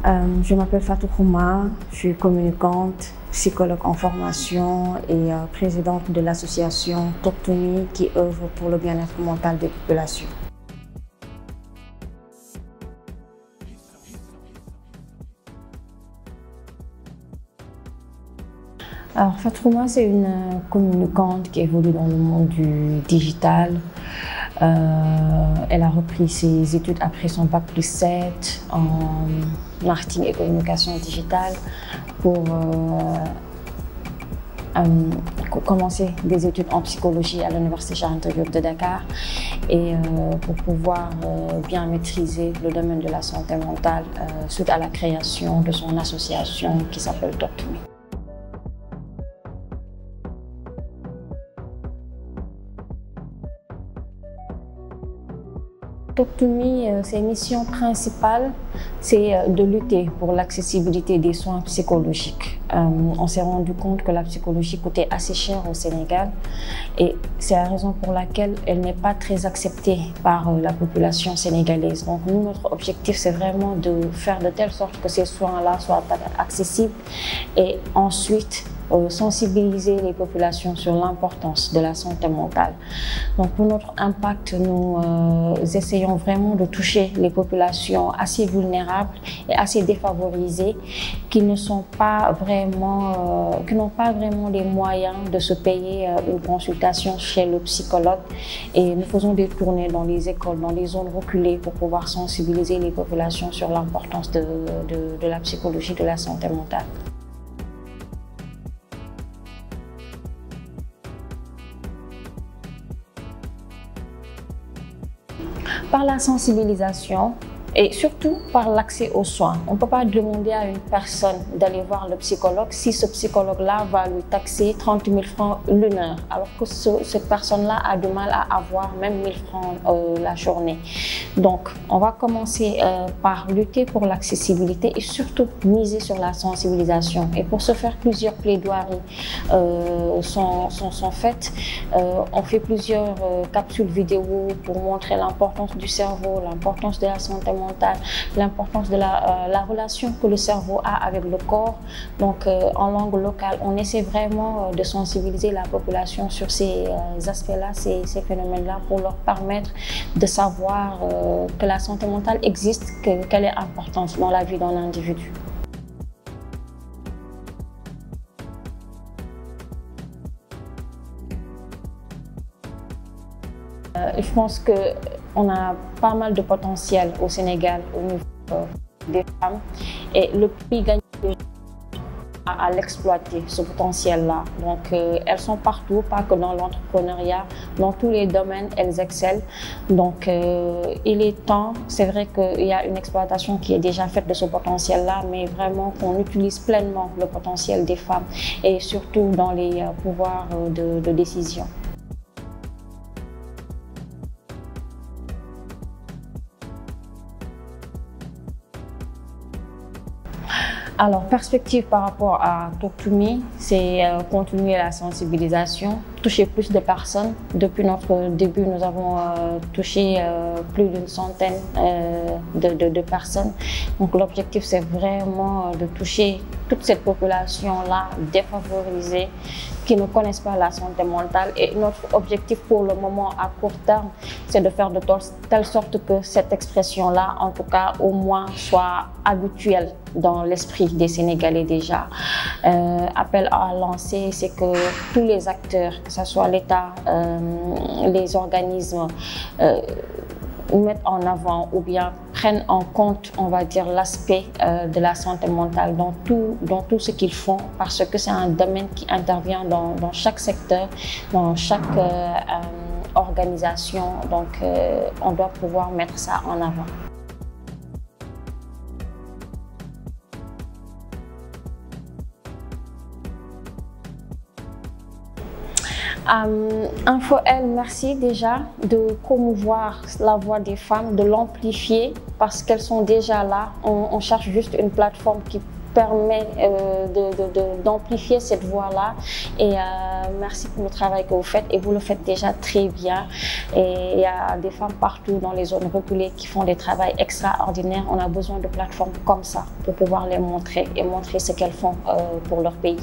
Je m'appelle Fatou Khouma, je suis communicante, psychologue en formation et présidente de l'association Toktoumi qui œuvre pour le bien-être mental des populations. Alors Fatou Khouma, c'est une communicante qui évolue dans le monde du digital. Elle a repris ses études après son bac plus 7 en marketing et communication digitale pour commencer des études en psychologie à l'Université Cheikh Anta Diop de Dakar et pour pouvoir bien maîtriser le domaine de la santé mentale suite à la création de son association qui s'appelle Toktoumi. Toktoumi, ses missions principales, c'est de lutter pour l'accessibilité des soins psychologiques. On s'est rendu compte que la psychologie coûtait assez cher au Sénégal et c'est la raison pour laquelle elle n'est pas très acceptée par la population sénégalaise. Donc nous, notre objectif, c'est vraiment de faire de telle sorte que ces soins-là soient accessibles et ensuite sensibiliser les populations sur l'importance de la santé mentale. Donc pour notre impact, nous essayons vraiment de toucher les populations assez vulnérables et assez défavorisées qui n'ont pas vraiment les moyens de se payer une consultation chez le psychologue. Et nous faisons des tournées dans les écoles, dans les zones reculées pour pouvoir sensibiliser les populations sur l'importance de la psychologie, de la santé mentale. Par la sensibilisation et surtout par l'accès aux soins. On ne peut pas demander à une personne d'aller voir le psychologue si ce psychologue-là va lui taxer 30 000 francs l'une heure, alors que cette personne-là a du mal à avoir même 1 000 francs la journée. Donc, on va commencer par lutter pour l'accessibilité et surtout miser sur la sensibilisation. Et pour ce faire, plusieurs plaidoiries sont faites. On fait plusieurs capsules vidéo pour montrer l'importance du cerveau, l'importance de la santé mentale, l'importance de la relation que le cerveau a avec le corps. Donc en langue locale, on essaie vraiment de sensibiliser la population sur ces aspects-là, ces phénomènes-là, pour leur permettre de savoir que la santé mentale existe, qu'elle est importante dans la vie d'un individu. Je pense qu'on a pas mal de potentiel au Sénégal au niveau des femmes et le pays gagne à l'exploiter, ce potentiel-là. Donc elles sont partout, pas que dans l'entrepreneuriat, dans tous les domaines, elles excellent. Donc il est temps, c'est vrai qu'il y a une exploitation qui est déjà faite de ce potentiel-là, mais vraiment qu'on utilise pleinement le potentiel des femmes et surtout dans les pouvoirs de décision. Alors, perspective par rapport à Toktoumi, c'est continuer la sensibilisation, toucher plus de personnes. Depuis notre début, nous avons touché plus d'une centaine de personnes. Donc, l'objectif, c'est vraiment de toucher toute cette population-là défavorisée qui ne connaissent pas la santé mentale. Et notre objectif pour le moment à court terme, c'est de faire de telle sorte que cette expression-là, en tout cas au moins, soit habituelle dans l'esprit des Sénégalais déjà. Appel à lancer, c'est que tous les acteurs, que ce soit l'État, les organismes, mettent en avant ou bien prennent en compte, on va dire, l'aspect de la santé mentale dans tout ce qu'ils font, parce que c'est un domaine qui intervient dans chaque secteur, dans chaque organisation. Donc, on doit pouvoir mettre ça en avant. InfoL, merci déjà de promouvoir la voix des femmes, de l'amplifier parce qu'elles sont déjà là. On cherche juste une plateforme qui permet d'amplifier cette voix-là. Et merci pour le travail que vous faites, et vous le faites déjà très bien. Et il y a des femmes partout dans les zones reculées qui font des travaux extraordinaires. On a besoin de plateformes comme ça pour pouvoir les montrer et montrer ce qu'elles font pour leur pays.